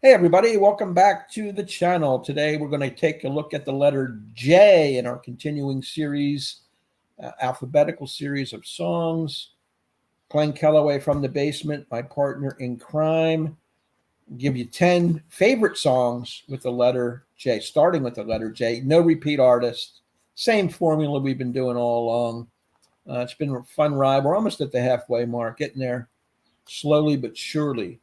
Hey everybody, welcome back to the channel. Today we're going to take a look at the letter J in our continuing series, alphabetical series of songs. Glen Kellaway from the Basement, my partner in crime. I'll give you 10 favorite songs with the letter J, starting with the letter J. No repeat artist. Same formula we've been doing all along. It's been a fun ride. We're almost at the halfway mark, getting there slowly but surely.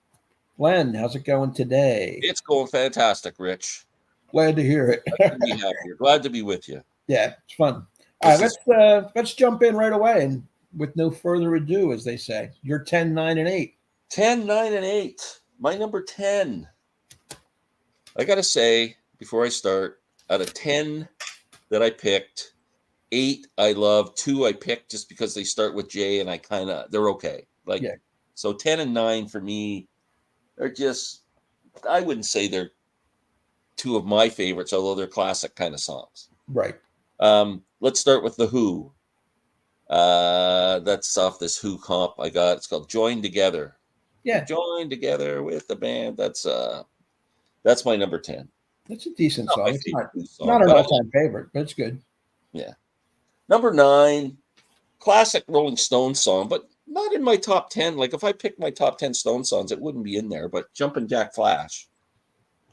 Glenn, how's it going today? It's going fantastic, Rich. Glad to hear Glad to it. be here. Glad to be with you. Yeah, it's fun. All right, This is let's jump in right away and with no further ado, as they say. You're 10, 9, and 8. 10, 9, and 8. My number 10. I got to say, before I start, out of 10 that I picked, 8 I love, 2 I picked just because they start with J and they're okay. Yeah, So 10 and 9 for me are just, I wouldn't say they're two of my favorites, although they're classic kind of songs. right. Let's start with The Who. That's off this Who comp I got. It's called Join Together. We Yeah, join together with the band. That's my number 10. that's a decent Not my song. It's favorite Who not song, an but all-time favorite, but it's good. yeah. Number 9, classic Rolling Stones song, but not in my top 10. Like if I picked my top 10 Stone songs, it wouldn't be in there. But Jumpin' Jack Flash,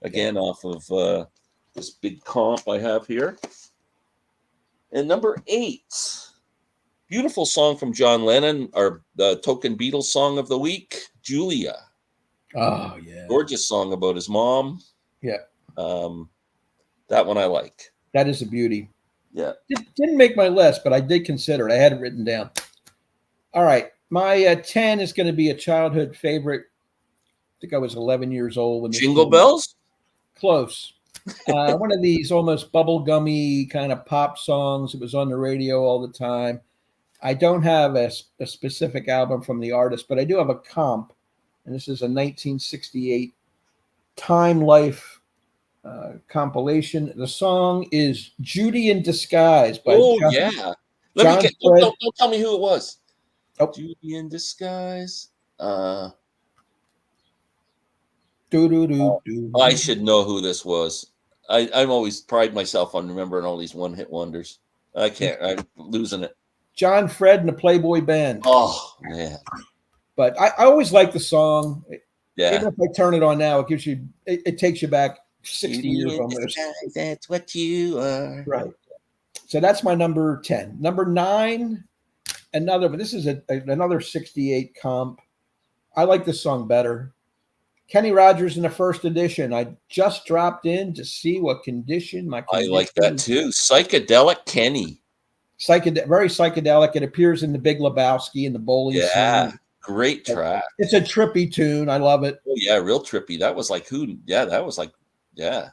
Yeah. again off of this big comp I have here. And number 8, beautiful song from John Lennon, our token Beatles song of the week, Julia. Oh, yeah. Gorgeous song about his mom. Yeah, Um, that one I like. that is a beauty. Yeah. Didn't make my list, but I did consider it. I had it written down. All right, my 10 is going to be a childhood favorite. I think I was 11 years old when this Jingle came out. Bells? Close. One of these almost bubblegummy kind of pop songs. It was on the radio all the time. I don't have a specific album from the artist, but I do have a comp, and this is a 1968 Time Life compilation. The song is "Judy in Disguise" by Oh, yeah. Let me John get, Fred. don't tell me who it was. Oh, Judy in Disguise. do do do do. I should know who this was. I'm always pride myself on remembering all these one hit wonders. I can't, I'm losing it. John Fred and the Playboy Band. Oh, man. But I always like the song. Yeah. Even if I turn it on now, it takes you back 60 Judy years in almost. Disguise, that's what you are. Right. So that's my number 10. Number 9, but this is another 68 comp. I like this song better. Kenny Rogers in the first edition. I just dropped in to see what condition my I condition like that too. Psychedelic Kenny. Very psychedelic. It appears in the Big Lebowski and the bowling Yeah. scene. Great track. It's a trippy tune. I love it. Oh, yeah. Real trippy. That was like who? Yeah. That was like, yeah.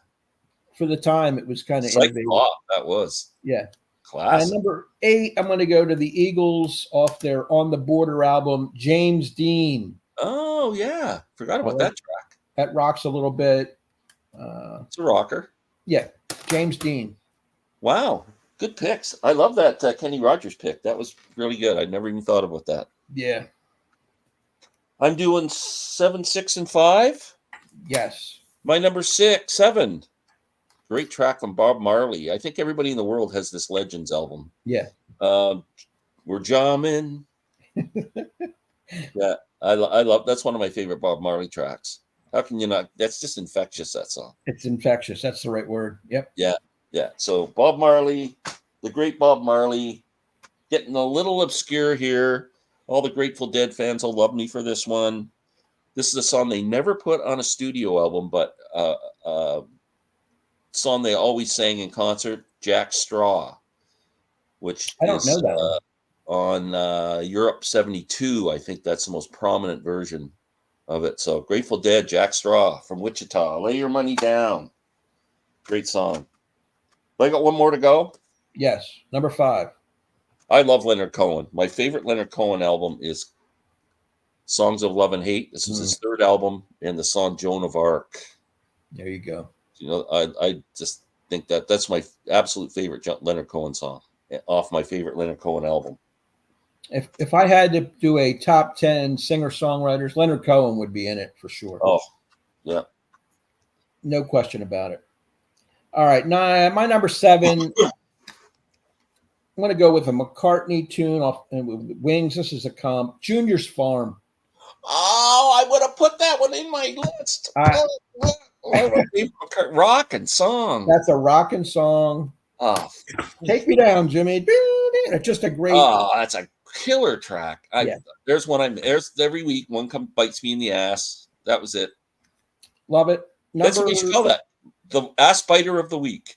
For the time, it was kind of Psych innovative. pop. That was Yeah. classic. Number 8, I'm going to go to the Eagles off their On the Border album, James Dean. Oh, yeah. Forgot about that track. That rocks a little bit. It's a rocker. Yeah, James Dean. Wow. Good picks. I love that Kenny Rogers pick. That was really good. I'd never even thought about that. Yeah. I'm doing 7, 6, and 5. Yes. My number 7. Great track from Bob Marley. I think everybody in the world has this Legends album. Yeah. We're jamming. Yeah, I love. That's one of my favorite Bob Marley tracks. How can you not? That's just infectious. That song. It's infectious. That's the right word. Yep. Yeah. So Bob Marley, the great Bob Marley, getting a little obscure here. All the Grateful Dead fans will love me for this one. This is a song they never put on a studio album, but song they always sang in concert, Jack Straw, which I don't know that one. On Europe 72. I think that's the most prominent version of it. So Grateful Dead, Jack Straw from Wichita. Lay Your Money Down. Great song. I got one more to go. Yes. Number 5. I love Leonard Cohen. My favorite Leonard Cohen album is Songs of Love and Hate. This was his third album, and the song Joan of Arc. There you go. You know, I just think that's my absolute favorite Leonard Cohen song off my favorite Leonard Cohen album. If I had to do a top 10 singer-songwriters, Leonard Cohen would be in it for sure. Oh, yeah. No question about it. All right, my number 7. I'm going to go with a McCartney tune off Wings. This is a comp. Junior's Farm. Oh, I would have put that one in my list. Rock and song. That's a rockin' song. Oh, Take Me Down, Jimmy. Just a great. Oh, that's a killer track. Yeah. There's every week one bites me in the ass. That was it. Love it. That's what we should call that. The ass biter of the week.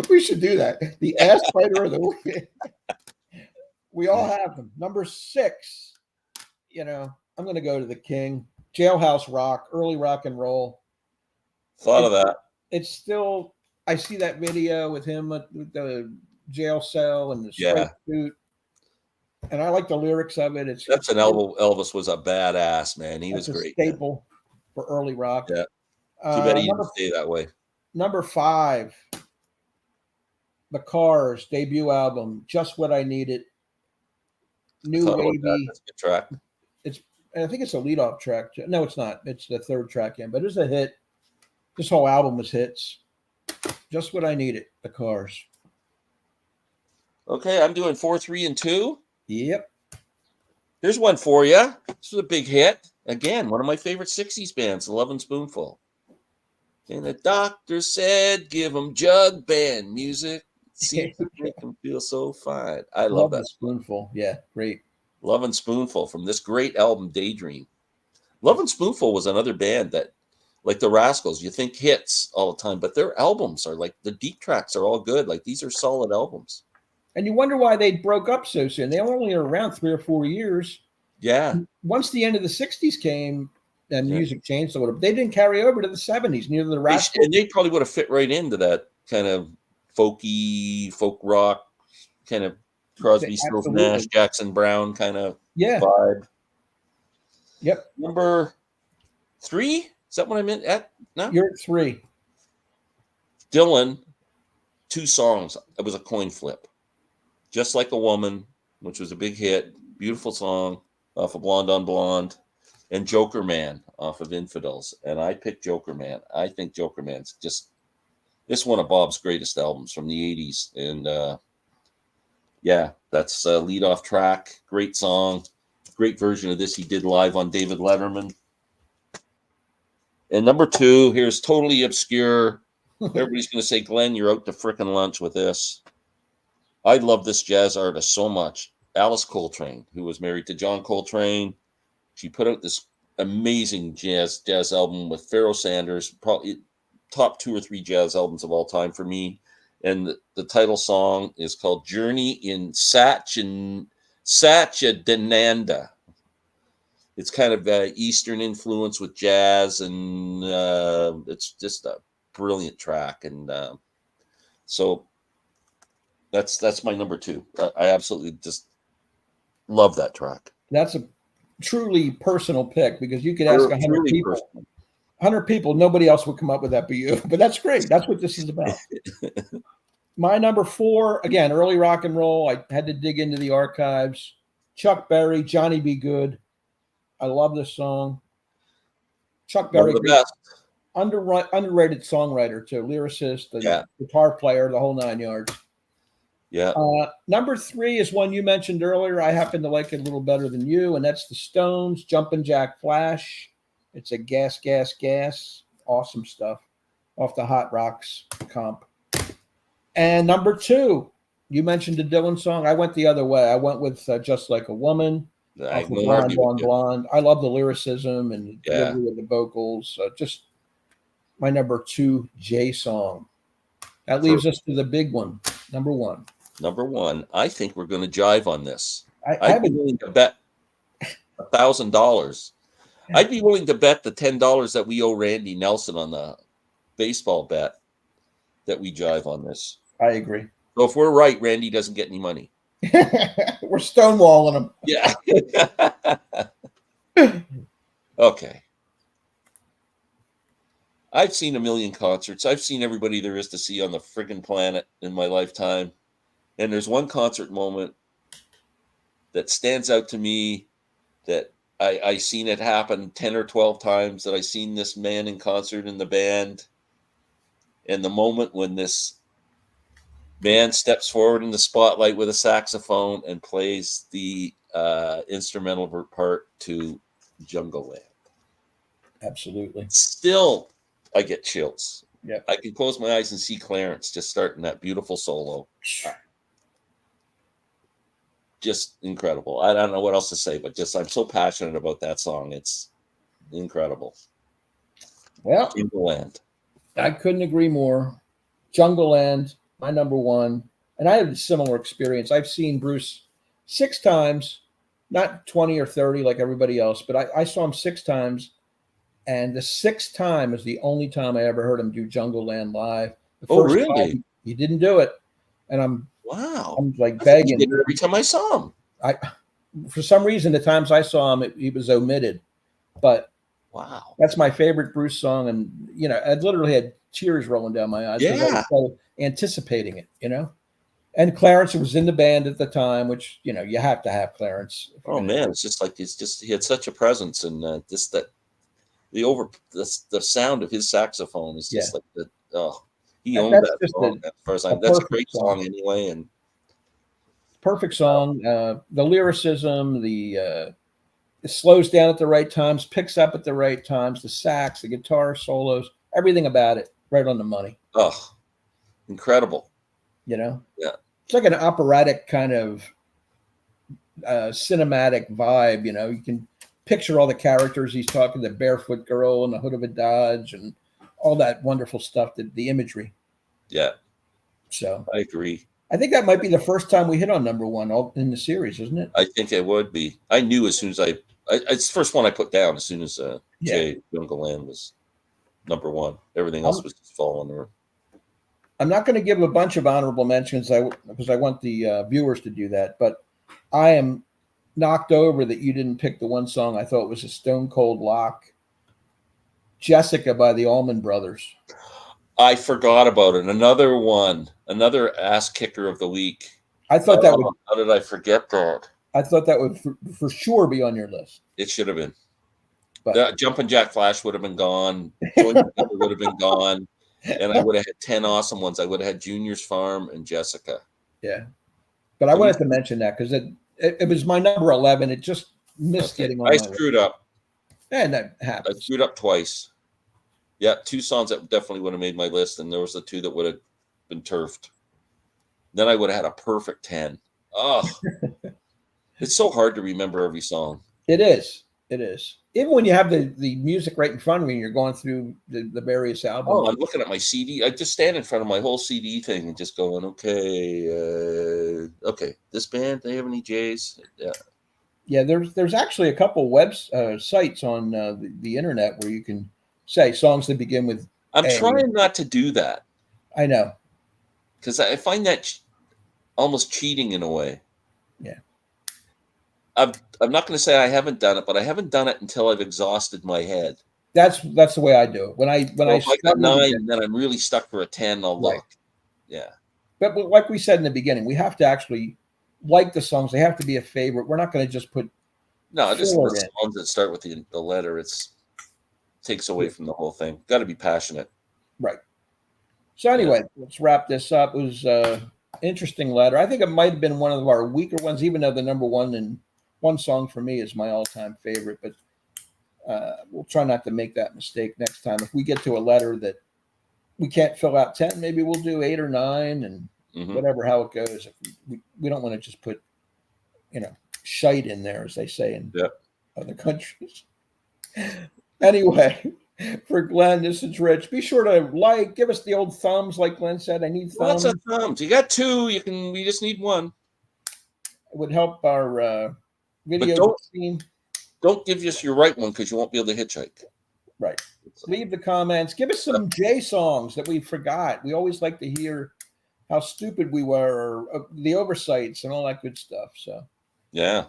We should do that. The ass biter of the week. We all have them. Number 6. I'm going to go to the king. Jailhouse Rock, early rock and roll. Thought of that. It's still. I see that video with him with the jail cell and the straight suit, and I like the lyrics of it. That's an album. Elvis was a badass, man. He was great. Staple for early rock. Yeah. Too bad he didn't stay that way. Number 5, The Cars debut album, Just What I Needed. New wavy. That's a good track. I think it's a leadoff track. No, it's not. It's the 3rd track in, but it's a hit. This whole album was hits. Just What I Needed, The Cars. Okay, I'm doing 4, 3, and 2. Yep. Here's one for you. This was a big hit. Again, one of my favorite 60s bands, The Lovin' Spoonful. And the doctor said, give them jug band music. Seems to make them feel so fine. I love that. Spoonful. Yeah, great. Lovin' Spoonful from this great album, Daydream. Lovin' Spoonful was another band that, like the Rascals, you think hits all the time, but their albums are like, the deep tracks are all good. Like, these are solid albums. And you wonder why they broke up so soon. They only were around 3 or 4 years. Yeah. Once the end of the 60s came and music changed a little, they didn't carry over to the 70s, neither the Rascals. And they probably would have fit right into that kind of folky, folk rock, kind of Crosby, Stills, Nash, Jackson Brown kind of vibe. Yep. Number 3? Is that what I meant at? No? You're at 3. Dylan, 2 songs. It was a coin flip. Just Like a Woman, which was a big hit. Beautiful song off of Blonde on Blonde. And Joker Man off of Infidels. And I picked Joker Man. I think Joker Man's just one of Bob's greatest albums from the 80s. And that's a lead-off track. Great song. Great version of this he did live on David Letterman. And number 2, here's totally obscure. Everybody's going to say, Glenn, you're out to frickin' lunch with this. I love this jazz artist so much. Alice Coltrane, who was married to John Coltrane. She put out this amazing jazz album with Pharoah Sanders, probably top 2 or 3 jazz albums of all time for me. And the title song is called Journey in Satchidananda. It's kind of Eastern influence with jazz, and it's just a brilliant track. And so that's my number 2. I absolutely just love that track. That's a truly personal pick, because you could ask 100 people. Personal. 100 people, nobody else would come up with that but you. But that's great. That's what this is about. My number 4, again, early rock and roll. I had to dig into the archives. Chuck Berry, Johnny Be Good. I love this song. Chuck Berry, underrated songwriter too, lyricist, and guitar player, the whole 9 yards. Yeah. Number 3 is one you mentioned earlier. I happen to like it a little better than you, and that's the Stones, Jumpin' Jack Flash. It's a gas. Awesome stuff off the Hot Rocks comp. And number 2, you mentioned the Dylan song. I went the other way. I went with Just Like a Woman. Blonde on Blonde. I love the lyricism and the delivery of the vocals. Just my number 2 J song. That leaves us to the big one, number 1. Number 1. I think we're going to jive on this. I'd be willing to bet $1,000. I'd be willing to bet the $10 that we owe Randy Nelson on the baseball bet that we jive on this. I agree. So if we're right, Randy doesn't get any money. We're stonewalling him. Yeah. Okay. I've seen a million concerts. I've seen everybody there is to see on the friggin' planet in my lifetime. And there's one concert moment that stands out to me that I seen it happen 10 or 12 times that I seen this man in concert in the band. And the moment when this man steps forward in the spotlight with a saxophone and plays the instrumental part to Jungle Land. Absolutely. Still, I get chills. Yeah. I can close my eyes and see Clarence just starting that beautiful solo. Just incredible. I don't know what else to say, but just I'm so passionate about that song. It's incredible. Well, Jungle Land. I couldn't agree more. Jungle Land, my number one. And I had a similar experience. I've seen Bruce 6 times, not 20 or 30 like everybody else, but I saw him 6 times. And the 6th time is the only time I ever heard him do Jungle Land live. The first Really? time, he didn't do it. And I'm like I thought begging. he did it every time I saw him. For some reason, the times I saw him, he was omitted. But wow, that's my favorite Bruce song. And, you know, I literally had tears rolling down my eyes because I was so anticipating it, you know. And Clarence was in the band at the time, which, you know, you have to have Clarence. Oh, man, it's just like he had such a presence, and just that the sound of his saxophone is just like he owned that song. As far as that's a great song anyway, and perfect song. The lyricism, it slows down at the right times, picks up at the right times, the sax, the guitar solos, everything about it, right on the money. Oh, incredible. You know? Yeah. It's like an operatic kind of cinematic vibe, you know. You can picture all the characters he's talking, the barefoot girl and the hood of a Dodge and all that wonderful stuff, the imagery. Yeah. So I agree. I think that might be the first time we hit on number one in the series, isn't it? I think it would be. I knew as soon as it's the first one I put down as soon as Jungle Land was number one. Everything else was just falling over. I'm not going to give a bunch of honorable mentions because I want the viewers to do that, but I am knocked over that you didn't pick the one song I thought was a stone cold lock, Jessica by the Allman Brothers. I forgot about it. Another one, another ass kicker of the week. I thought that would. How did I forget that? I thought that would for sure be on your list. It should have been. But Jumpin' Jack Flash would have been gone. Join Together would have been gone. And I would have had 10 awesome ones. I would have had Junior's Farm and Jessica. Yeah. But I wanted to mention that because it was my number 11. It just missed getting on. I screwed up. And that happens. I screwed up twice. Yeah, 2 songs that definitely would have made my list, and there was the 2 that would have been turfed. Then I would have had a perfect 10. Oh, it's so hard to remember every song. It is. It is. Even when you have the music right in front of you and you're going through the various albums. Oh, I'm looking at my CD. I just stand in front of my whole CD thing and just going, okay, this band, they have any J's? Yeah. Yeah, there's actually a couple sites on the internet where you can say songs that begin with I'm trying not to do that. I know. Because I find that almost cheating in a way. Yeah. I'm not going to say I haven't done it, but I haven't done it until I've exhausted my head. That's the way I do it. When I got 9, and then I'm really stuck for a 10. I'll look. Yeah. But like we said in the beginning, we have to actually like the songs. They have to be a favorite. We're not going to just put just the songs that start with the letter. It's takes away from the whole thing. Got to be passionate. Right. So anyway, let's wrap this up. It was interesting letter. I think it might have been one of our weaker ones, even though the number one song for me is my all-time favorite. But we'll try not to make that mistake next time. If we get to a letter that we can't fill out 10, maybe we'll do 8 or 9 and whatever, how it goes. We don't want to just put, shite in there, as they say in other countries. Anyway, for Glenn, this is Rich. Be sure to give us the old thumbs, like Glenn said. I need thumbs. Lots of thumbs. You got 2. We just need 1. It would help our video team. Don't give us your right one because you won't be able to hitchhike. Right. Leave the comments. Give us some J songs that we forgot. We always like to hear how stupid we were, or the oversights and all that good stuff. So. Yeah.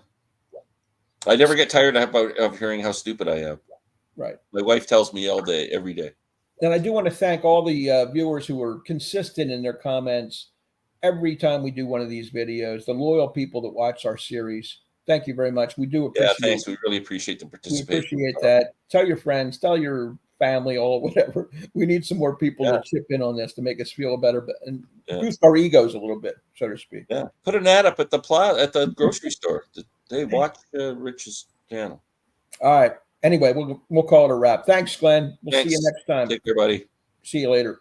I never get tired of hearing how stupid I am. Right. My wife tells me all day, every day. And I do want to thank all the viewers who are consistent in their comments every time we do one of these videos, the loyal people that watch our series. Thank you very much. We do Yeah, appreciate. thanks. We really appreciate the We participation. appreciate that. Tell your friends, tell your family, all whatever. We need some more people Yeah. to chip in on this to make us feel better and Yeah. boost our egos a little bit, so to speak. Yeah, put an ad up at the grocery store. They watch Rich's channel. All right. Anyway, we'll call it a wrap. Thanks, Glenn. We'll see you Thanks. next time. Take care, buddy. See you later.